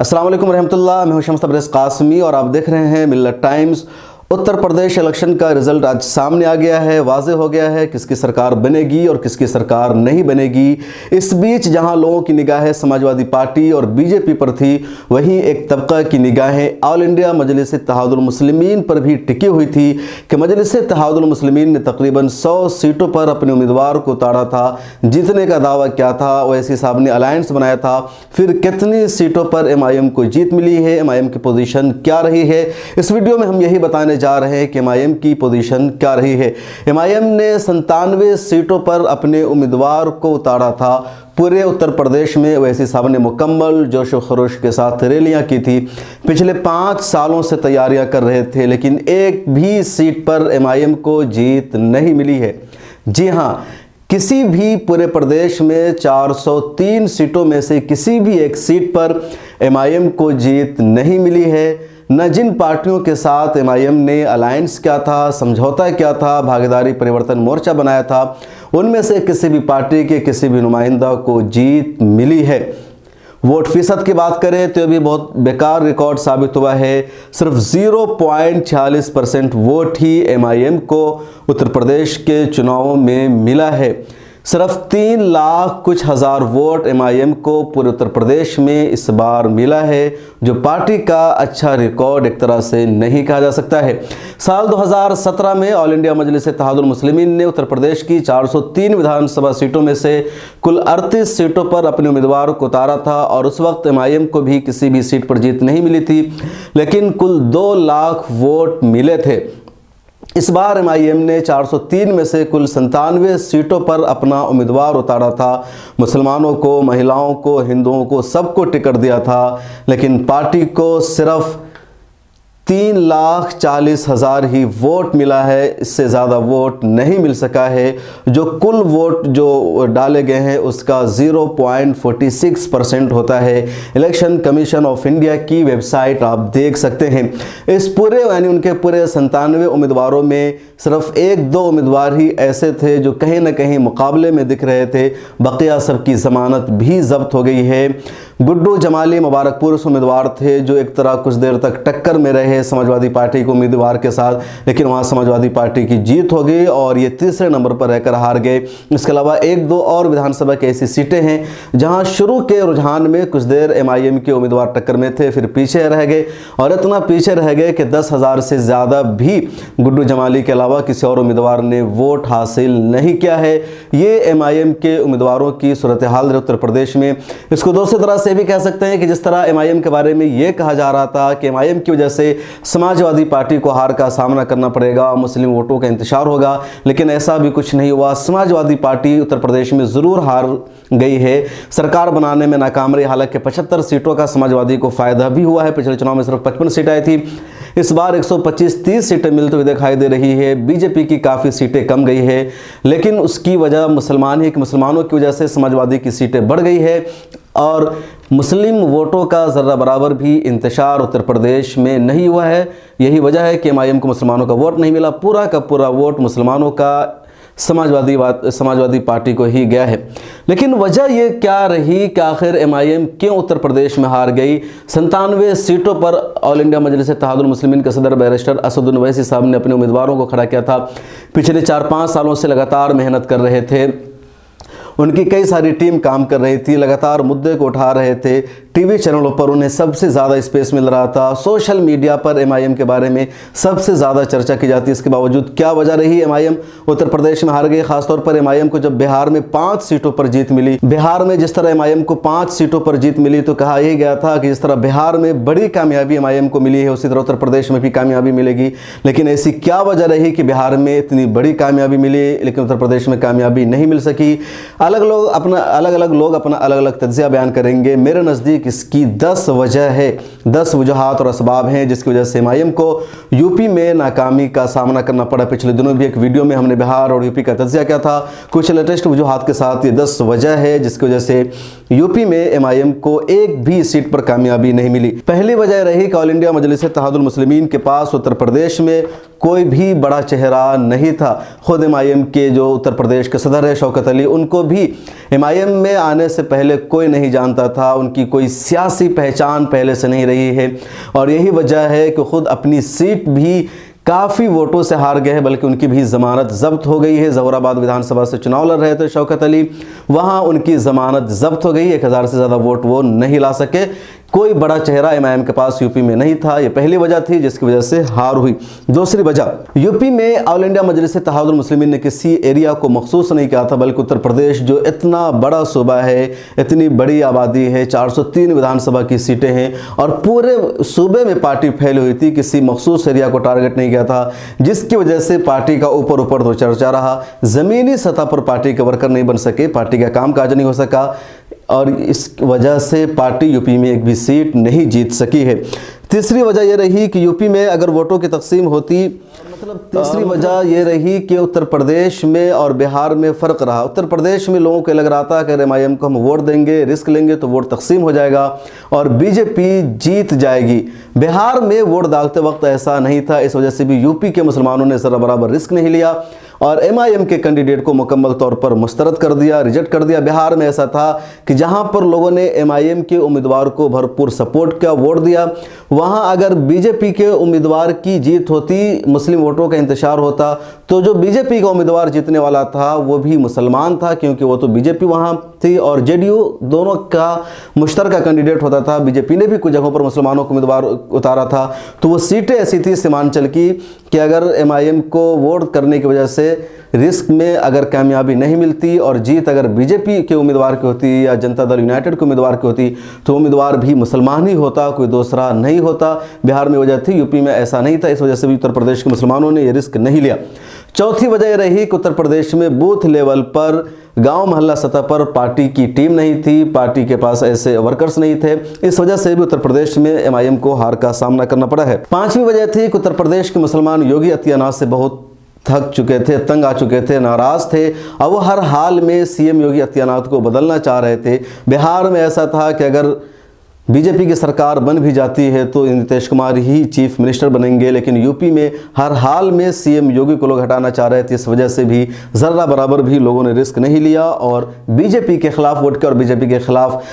अस्सलाम वालेकुम रहमतुल्लाह। मैं हूं शम्स तबरेज़ कासमी और आप देख रहे हैं मिल्लत टाइम्स। उत्तर प्रदेश इलेक्शन का रिजल्ट आज सामने आ गया है। वाज़े हो गया है किसकी सरकार बनेगी और किसकी सरकार नहीं बनेगी। इस बीच जहां लोगों की निगाहें समाजवादी पार्टी और बीजेपी पर थी, वहीं एक तबका की निगाहें ऑल इंडिया मजलिस इत्तेहादुल मुस्लिमीन पर भी टिकी हुई थी कि मजलिस इत्तेहादुल मुस्लिमीन ने तकरीबन 100 सीटों पर अपने उम्मीदवार को उतारा था। जीतने का दावा क्या था, ओवैसी साहब ने अलायंस बनाया था। फिर कितनी सीटों पर MIM को जीत मिली है, MIM की पोजीशन क्या रही है, इस वीडियो में हम यही बताने जा रहे हैं कि MIM की पोजीशन क्या रही है। MIM ने 97 सीटों पर अपने उम्मीदवार को उतारा था। पूरे उत्तर प्रदेश में ओवैसी साहब ने मुकम्मल जोश व खरोश के साथ रैलियां की थी। पिछले 5 सालों से तैयारियां कर रहे थे, लेकिन एक भी सीट पर MIM को जीत नहीं मिली है। जी हाँ, किसी भी पूरे प्रदेश में 403 सीटों में से किसी भी एक सीट पर MIM को जीत नहीं मिली है। न जिन पार्टियों के साथ MIM ने अलायंस क्या था, समझौता क्या था, भागीदारी परिवर्तन मोर्चा बनाया था, उनमें से किसी भी पार्टी के किसी भी नुमाइंदा को जीत मिली है। वोट फीसद की बात करें तो ये भी बहुत बेकार रिकॉर्ड साबित हुआ है। सिर्फ 0.46% वोट ही MIM को उत्तर प्रदेश के चुनावों में मिला है। सिर्फ 3 लाख कुछ हज़ार वोट MIM को पूरे उत्तर प्रदेश में इस बार मिला है, जो पार्टी का अच्छा रिकॉर्ड एक तरह से नहीं कहा जा सकता है। साल 2017 में ऑल इंडिया मजलिस इत्तेहादुल मुस्लिमीन ने उत्तर प्रदेश की 403 विधानसभा सीटों में से कुल 38 सीटों पर अपने उम्मीदवार को उतारा था और उस वक्त MIM को भी किसी भी सीट पर जीत नहीं मिली थी, लेकिन कुल 2 लाख वोट मिले थे। इस बार MIM ने 403 में से कुल 97 सीटों पर अपना उम्मीदवार उतारा था। मुसलमानों को, महिलाओं को, हिंदुओं को, सबको टिकट दिया था, लेकिन पार्टी को सिर्फ 3,40,000 ही वोट मिला है। इससे ज़्यादा वोट नहीं मिल सका है। जो कुल वोट जो डाले गए हैं उसका 0.46% होता है। इलेक्शन कमीशन ऑफ इंडिया की वेबसाइट आप देख सकते हैं। इस पूरे यानी उनके पूरे 97 उम्मीदवारों में सिर्फ 1-2 उम्मीदवार ही ऐसे थे जो कहीं ना कहीं मुकाबले में दिख रहे थे। बकिया सब की ज़मानत भी जब्त हो गई है। गुड्डू जमाली मुबारकपुर से उम्मीदवार थे जो एक तरह कुछ देर तक टक्कर में रहे समाजवादी पार्टी के उम्मीदवार के साथ, लेकिन वहाँ समाजवादी पार्टी की जीत हो गई और ये तीसरे नंबर पर रहकर हार गए। इसके अलावा 1-2 और विधानसभा की ऐसी सीटें हैं जहाँ शुरू के रुझान में कुछ देर MIM के उम्मीदवार टक्कर में थे, फिर पीछे रह गए और इतना पीछे रह गए कि 10,000 से ज़्यादा भी गुड्डू जमाली के अलावा किसी और उम्मीदवार ने वोट हासिल नहीं किया है। ये MIM के उम्मीदवारों की सूरत हाल है उत्तर प्रदेश में। इसको दूसरी तरह से भी कह सकते हैं कि जिस तरह MIM के बारे में ये कहा जा रहा था कि MIM की वजह से समाजवादी पार्टी को हार का सामना करना पड़ेगा, मुस्लिम वोटों का इंतशार होगा, लेकिन ऐसा भी कुछ नहीं हुआ। समाजवादी पार्टी उत्तर प्रदेश में ज़रूर हार गई है, सरकार बनाने में नाकाम रही। हालांकि 75 सीटों का समाजवादी को फ़ायदा भी हुआ है। पिछले चुनाव में सिर्फ 55 सीटें आई थी, इस बार 125-30 सीटें मिलती हुई दिखाई दे रही है। बीजेपी की काफ़ी सीटें कम गई है, लेकिन उसकी वजह मुसलमान है कि मुसलमानों की वजह से समाजवादी की सीटें बढ़ गई है और मुस्लिम वोटों का ज़र्रा बराबर भी इंतशार उत्तर प्रदेश में नहीं हुआ है। यही वजह है कि MIM को मुसलमानों का वोट नहीं मिला। पूरा का पूरा वोट मुसलमानों का समाजवादी पार्टी को ही गया है। लेकिन वजह ये क्या रही कि आखिर MIM क्यों उत्तर प्रदेश में हार गई। 97 सीटों पर ऑल इंडिया मजलिस इत्तेहादुल मुस्लिमीन के सदर बैरिस्टर असदुद्दीन ओवैसी साहब ने अपने उम्मीदवारों को खड़ा किया था। पिछले 4-5 सालों से लगातार मेहनत कर रहे थे। उनकी कई सारी टीम काम कर रही थी, लगातार मुद्दे को उठा रहे थे। टीवी चैनलों पर उन्हें सबसे ज़्यादा स्पेस मिल रहा था। सोशल मीडिया पर MIM के बारे में सबसे ज़्यादा चर्चा की जाती है। इसके बावजूद क्या वजह रही MIM उत्तर प्रदेश में हार गई। खासतौर पर MIM को जब बिहार में 5 सीटों पर जीत मिली, बिहार में जिस तरह MIM को 5 सीटों पर जीत मिली तो कहा यही गया था कि जिस तरह बिहार में बड़ी कामयाबी MIM को मिली है, उसी तरह उत्तर प्रदेश में भी कामयाबी मिलेगी। लेकिन ऐसी क्या वजह रही कि बिहार में इतनी बड़ी कामयाबी मिली लेकिन उत्तर प्रदेश में कामयाबी नहीं मिल सकी। अलग लोग अपना अलग अलग तज्जिया बयान करेंगे। मेरे नज़दीक इसकी 10 वजह है, 10 वजूहात और असबाब हैं जिसकी वजह से MIM को यूपी में नाकामी का सामना करना पड़ा। पिछले दिनों भी एक वीडियो में हमने बिहार और यूपी का तज्जिया किया था। कुछ लेटेस्ट वजूहात के साथ ये 10 वजह है जिसकी वजह से यूपी में MIM को एक भी सीट पर कामयाबी नहीं मिली। पहली वजह रही कि ऑल इंडिया मजलिस इत्तेहादुल मुस्लिमीन के पास उत्तर प्रदेश में कोई भी बड़ा चेहरा नहीं था। खुद MIM के जो उत्तर प्रदेश के सदर है शौकत अली, उनको भी MIM में आने से पहले कोई नहीं जानता था। उनकी कोई सियासी पहचान पहले से नहीं रही है और यही वजह है कि खुद अपनी सीट भी काफ़ी वोटों से हार गए हैं, बल्कि उनकी भी ज़मानत ज़ब्त हो गई है। ज़फराबाद विधानसभा से चुनाव लड़ रहे थे शौकत अली, वहाँ उनकी ज़मानत ज़ब्त हो गई। 1000 से ज़्यादा वोट वो नहीं ला सके। कोई बड़ा चेहरा एमआईएम के पास यूपी में नहीं था। ये पहली वजह थी जिसकी वजह से हार हुई। दूसरी वजह, यूपी में ऑल इंडिया मजलिस इत्तेहादुल मुस्लिमीन ने किसी एरिया को मखसूस नहीं किया था, बल्कि उत्तर प्रदेश जो इतना बड़ा सूबा है, इतनी बड़ी आबादी है, 403 विधानसभा की सीटें हैं और पूरे सूबे में पार्टी फैली हुई थी, किसी मखसूस एरिया को टारगेट नहीं किया था, जिसकी वजह से पार्टी का ऊपर ऊपर तो चर्चा रहा। ज़मीनी सतह पर पार्टी के वर्कर नहीं बन सके, पार्टी का कामकाज नहीं हो सका और इस वजह से पार्टी यूपी में एक भी सीट नहीं जीत सकी है। तीसरी वजह यह रही कि यूपी में अगर वोटों की तकसीम होती, तीसरी वजह यह रही कि उत्तर प्रदेश में और बिहार में फ़र्क रहा। उत्तर प्रदेश में लोगों को लग रहा था कि एमआईएम को हम वोट देंगे, रिस्क लेंगे तो वोट तकसीम हो जाएगा और बीजेपी जीत जाएगी। बिहार में वोट डालते वक्त ऐसा नहीं था, इस वजह से भी यूपी के मुसलमानों ने ज़रा बराबर रिस्क नहीं लिया और एमआईएम के कैंडिडेट को मुकम्मल तौर पर मुस्तरद कर दिया, रिजेक्ट कर दिया। बिहार में ऐसा था कि जहां पर लोगों ने एमआईएम के उम्मीदवार को भरपूर सपोर्ट किया, वोट दिया, वहां अगर बीजेपी के उम्मीदवार की जीत होती, मुस्लिम वोटरों का इंतशार होता, तो जो बीजेपी का उम्मीदवार जीतने वाला था वो भी मुसलमान था, क्योंकि वो तो बीजेपी वहां थी और जेडीयू दोनों का मुश्तरका कैंडिडेट होता था। बीजेपी ने भी कुछ जगहों पर मुसलमानों को उम्मीदवार उतारा था, तो वो सीटें ऐसी थी सीमांचल की कि अगर एमआईएम को वोट करने की वजह से रिस्क में अगर कामयाबी नहीं मिलती और जीत अगर बीजेपी के उम्मीदवार की होती या जनता दल यूनाइटेड के उम्मीदवार की होती, तो उम्मीदवार भी मुसलमान ही होता, कोई दूसरा नहीं होता। बिहार में वजह थी, यूपी में ऐसा नहीं था, इस वजह से भी उत्तर प्रदेश के मुसलमानों ने ये रिस्क नहीं लिया। चौथी वजह यह रही कि उत्तर प्रदेश में बूथ लेवल पर, गांव मोहल्ला सतह पर पार्टी की टीम नहीं थी, पार्टी के पास ऐसे वर्कर्स नहीं थे। इस वजह से भी उत्तर प्रदेश में एमआईएम को हार का सामना करना पड़ा है। पांचवी वजह थी कि उत्तर प्रदेश के मुसलमान योगी आदित्यनाथ से बहुत थक चुके थे, तंग आ चुके थे, नाराज़ थे और वो हर हाल में सीएम योगी आदित्यनाथ को बदलना चाह रहे थे। बिहार में ऐसा था कि अगर बीजेपी की सरकार बन भी जाती है तो नीतीश कुमार ही चीफ मिनिस्टर बनेंगे, लेकिन यूपी में हर हाल में सीएम योगी को लोग हटाना चाह रहे थे। इस वजह से भी ज़रा बराबर भी लोगों ने रिस्क नहीं लिया और बीजेपी के खिलाफ वोट किया और बीजेपी के खिलाफ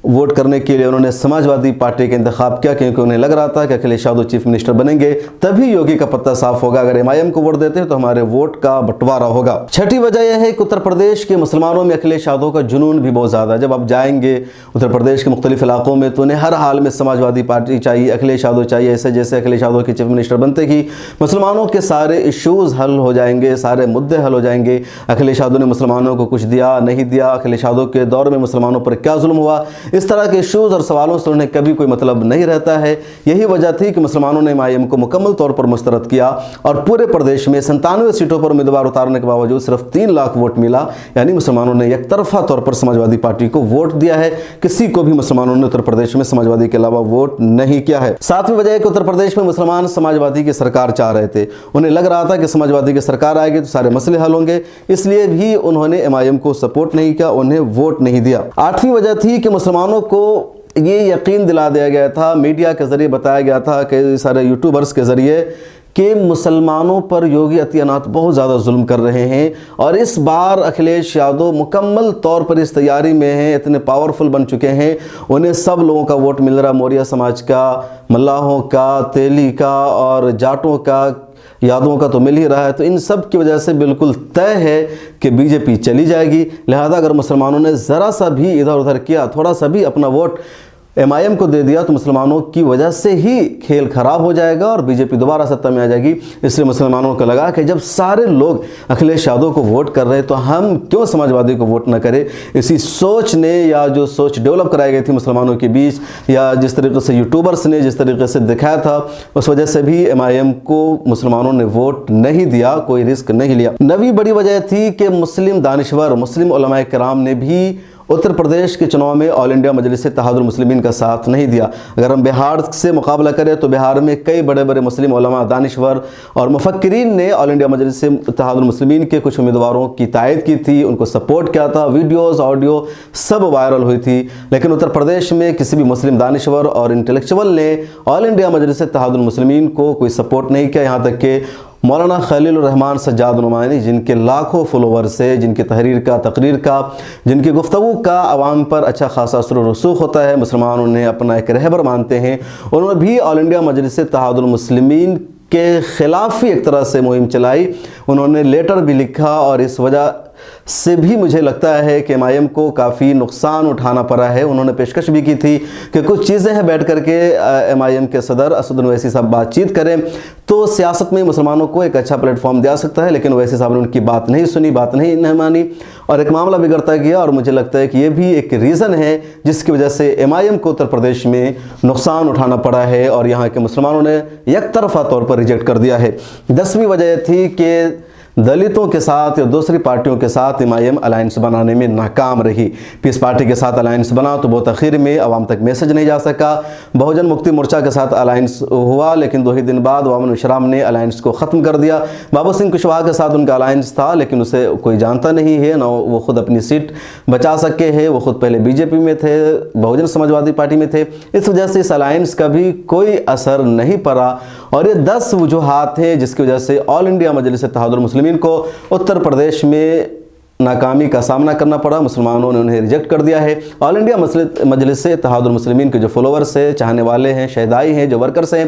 वोट करने के लिए उन्होंने समाजवादी पार्टी का इंतखाब किया, क्योंकि उन्हें लग रहा था कि अखिलेश यादव चीफ मिनिस्टर बनेंगे तभी योगी का पत्ता साफ होगा। अगर एमआईएम को वोट देते हैं तो हमारे वोट का बंटवारा होगा। छठी वजह यह है कि उत्तर प्रदेश के मुसलमानों में अखिलेश यादव का जुनून भी बहुत ज़्यादा है। जब आप जाएंगे उत्तर प्रदेश के मुख्तलिफ इलाकों में तो उन्हें हर हाल में समाजवादी पार्टी चाहिए, अखिलेश यादव चाहिए। ऐसे जैसे अखिलेश यादव के चीफ मिनिस्टर बनते ही मुसलमानों के सारे इशूज़ हल हो जाएंगे, सारे मुद्दे हल हो जाएंगे। अखिलेश यादव ने मुसलमानों को कुछ दिया, नहीं दिया, अखिलेश यादव के दौर में मुसलमानों पर क्या जुल्म हुआ, इस तरह के इशूज़ और सवालों से उन्हें कभी कोई मतलब नहीं रहता है। यही वजह थी कि मुसलमानों ने एमआईएम को मुकम्मल तौर पर मुस्तरद किया और पूरे प्रदेश में 97 सीटों पर उम्मीदवार उतारने के बावजूद सिर्फ 3 लाख वोट मिला, यानी मुसलमानों ने एक तरफा तौर पर समाजवादी पार्टी को वोट दिया है। किसी को भी मुसलमानों ने उत्तर प्रदेश में समाजवादी के अलावा वोट नहीं किया है। सातवीं वजह है कि उत्तर प्रदेश में मुसलमान समाजवादी की सरकार चाह रहे थे। उन्हें लग रहा था कि समाजवादी की सरकार आएगी तो सारे मसले हल होंगे, इसलिए भी उन्होंने एमआईएम को सपोर्ट नहीं किया, उन्हें वोट नहीं दिया। आठवीं वजह थी कि मुसलमानों को ये यकीन दिला दिया गया था, मीडिया के ज़रिए बताया गया था, कई सारे यूट्यूबर्स के ज़रिए, कि मुसलमानों पर योगी आदित्यनाथ बहुत ज़्यादा जुल्म कर रहे हैं और इस बार अखिलेश यादव मुकम्मल तौर पर इस तैयारी में हैं, इतने पावरफुल बन चुके हैं, उन्हें सब लोगों का वोट मिल रहा, मौर्य समाज का, मल्लाहों का, तेली का और जाटों का, यादवों का तो मिल ही रहा है। तो इन सब की वजह से बिल्कुल तय है कि बीजेपी चली जाएगी। लिहाजा अगर मुसलमानों ने ज़रा सा भी इधर उधर किया, थोड़ा सा भी अपना वोट एमआईएम को दे दिया, तो मुसलमानों की वजह से ही खेल खराब हो जाएगा और बीजेपी दोबारा सत्ता में आ जाएगी। इसलिए मुसलमानों को लगा कि जब सारे लोग अखिलेश यादव को वोट कर रहे हैं तो हम क्यों समाजवादी को वोट न करें। इसी सोच ने, या जो सोच डेवलप कराई गई थी मुसलमानों के बीच, या जिस तरीके से यूट्यूबर्स ने जिस तरीके से दिखाया था, उस वजह से भी एमआईएम को मुसलमानों ने वोट नहीं दिया, कोई रिस्क नहीं लिया। नवी बड़ी वजह थी कि मुस्लिम दानिश्वर, मुस्लिम उलमाए किराम ने भी उत्तर प्रदेश के चुनाव में ऑल इंडिया मजलिस इत्तेहादुल मुस्लिमीन का साथ नहीं दिया। अगर हम बिहार से मुकाबला करें तो बिहार में कई बड़े बड़े मुस्लिम उलमा, दानिश्वर और मुफक्किरीन ने ऑल इंडिया मजलिस इत्तेहादुल मुस्लिमीन के कुछ उम्मीदवारों की तायद की थी, उनको सपोर्ट किया था, वीडियोज़ ऑडियो सब वायरल हुई थी। लेकिन उत्तर प्रदेश में किसी भी मुस्लिम दानिश्वर और इंटेलेक्चुअल ने ऑल इंडिया मजलिस इत्तेहादुल मुस्लिमीन को कोई सपोर्ट नहीं किया। यहाँ तक कि मौलाना खलील रहमान सज्जाद नुमानी, जिनके लाखों फॉलोवर्स है, जिनकी तहरीर का, तकरीर का, जिनकी गुफ्तगू का आवाम पर अच्छा खासा असर व रसूख होता है, मुसलमान उन्हें अपना एक रहबर मानते हैं। उन्होंने भी ऑल इंडिया मजलिस इत्तेहादुल मुस्लिमीन के ख़िलाफ़ ही एक तरह से मुहिम चलाई। उन्होंने लेटर भी लिखा और इस वजह से भी मुझे लगता है कि एमआईएम को काफ़ी नुकसान उठाना पड़ा है। उन्होंने पेशकश भी की थी कि कुछ चीज़ें हैं बैठ करके एमआईएम के सदर असद ओवैसी साहब बातचीत करें तो सियासत में मुसलमानों को एक अच्छा प्लेटफॉर्म दिया सकता है, लेकिन ओवैसी साहब ने उनकी बात नहीं सुनी, बात नहीं मानी और एक मामला बिगड़ता गया। और मुझे लगता है कि ये भी एक रीज़न है जिसकी वजह से एमआईएम को उत्तर प्रदेश में नुकसान उठाना पड़ा है और यहाँ के मुसलमानों ने एक तरफा तौर पर रिजेक्ट कर दिया है। 10वीं वजह थी कि दलितों के साथ या दूसरी पार्टियों के साथ एमआईएम अलायंस बनाने में नाकाम रही। पीस पार्टी के साथ अलायंस बना तो बहुत आखिर में आवाम तक मैसेज नहीं जा सका। बहुजन मुक्ति मोर्चा के साथ अलायंस हुआ, लेकिन 2 ही दिन बाद अवाम विश्राम ने अलायंस को ख़त्म कर दिया। बाबू सिंह कुशवाहा के साथ उनका अलायंस था, लेकिन उसे कोई जानता नहीं है, ना वो खुद अपनी सीट बचा सके हैं। वो खुद पहले बीजेपी में थे, बहुजन समाजवादी पार्टी में थे। इस वजह से इस अलायंस का भी कोई असर नहीं पड़ा और ये 10 वजूहात हैं जिसकी वजह से ऑल इंडिया मजलिस इत्तेहादुल मुस्लिमीन को उत्तर प्रदेश में नाकामी का सामना करना पड़ा। मुसलमानों ने उन्हें रिजेक्ट कर दिया है। ऑल इंडिया मजलिस इत्तेहादुल मुस्लिमीन के जो फॉलोवर्स हैं, चाहने वाले हैं, शहदाई हैं, जो वर्कर्स हैं,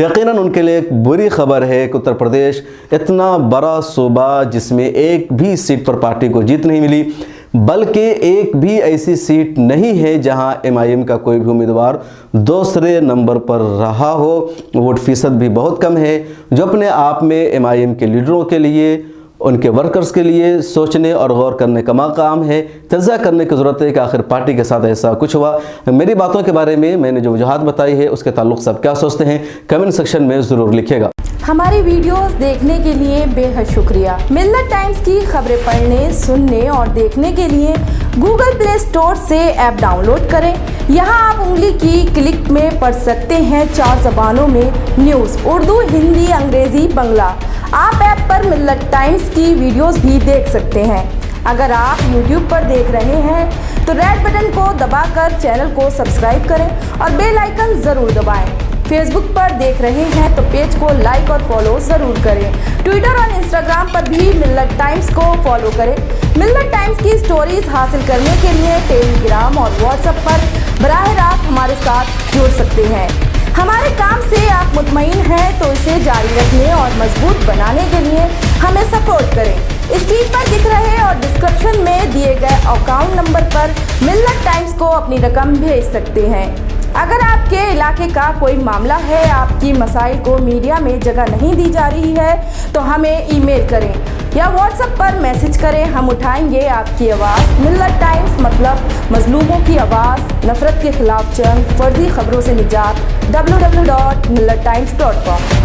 यकीनन उनके लिए एक बुरी खबर है कि उत्तर प्रदेश इतना बड़ा सूबा जिसमें एक भी सीट पर पार्टी को जीत नहीं मिली, बल्कि एक भी ऐसी सीट नहीं है जहां एमआईएम का कोई भी उम्मीदवार दूसरे नंबर पर रहा हो। वोट फीसद भी बहुत कम है, जो अपने आप में एमआईएम के लीडरों के लिए, उनके वर्कर्स के लिए सोचने और गौर करने का मकाम है। तज़ा करने की ज़रूरत है कि आखिर पार्टी के साथ ऐसा कुछ हुआ। मेरी बातों के बारे में मैंने जो वजूहात बताई है उसके ताल्लुक़ से आप क्या सोचते हैं, कमेंट सेक्शन में ज़रूर लिखिएगा। हमारी वीडियोस देखने के लिए बेहद शुक्रिया। मिल्लत टाइम्स की खबरें पढ़ने, सुनने और देखने के लिए गूगल प्ले स्टोर से ऐप डाउनलोड करें। यहाँ आप उंगली की क्लिक में पढ़ सकते हैं 4 ज़बानों में न्यूज़, उर्दू, हिंदी, अंग्रेज़ी, बंगला। आप ऐप पर मिल्लत टाइम्स की वीडियोस भी देख सकते हैं। अगर आप YouTube पर देख रहे हैं तो रेड बटन को दबाकर चैनल को सब्सक्राइब करें और बेल आइकन ज़रूर दबाएं। फेसबुक पर देख रहे हैं तो पेज को लाइक और फॉलो ज़रूर करें। ट्विटर और इंस्टाग्राम पर भी मिल्लत टाइम्स को फॉलो करें। मिल्लत टाइम्स की स्टोरीज हासिल करने के लिए टेलीग्राम और व्हाट्सएप पर बराह रास्त हमारे साथ जुड़ सकते हैं। हमारे काम से आप मुतमईन हैं तो इसे जारी रखने और मजबूत बनाने के लिए हमें सपोर्ट करें। स्क्रीन पर दिख रहे और डिस्क्रिप्शन में दिए गए अकाउंट नंबर पर मिल्लत टाइम्स को अपनी रकम भेज सकते हैं। अगर आपके इलाके का कोई मामला है, आपकी मसाइल को मीडिया में जगह नहीं दी जा रही है, तो हमें ईमेल करें या व्हाट्सएप पर मैसेज करें। हम उठाएंगे आपकी आवाज़। मिल्लत टाइम्स मतलब मजलूमों की आवाज़, नफरत के खिलाफ जंग, फर्जी खबरों से निजात। www.millattimes.com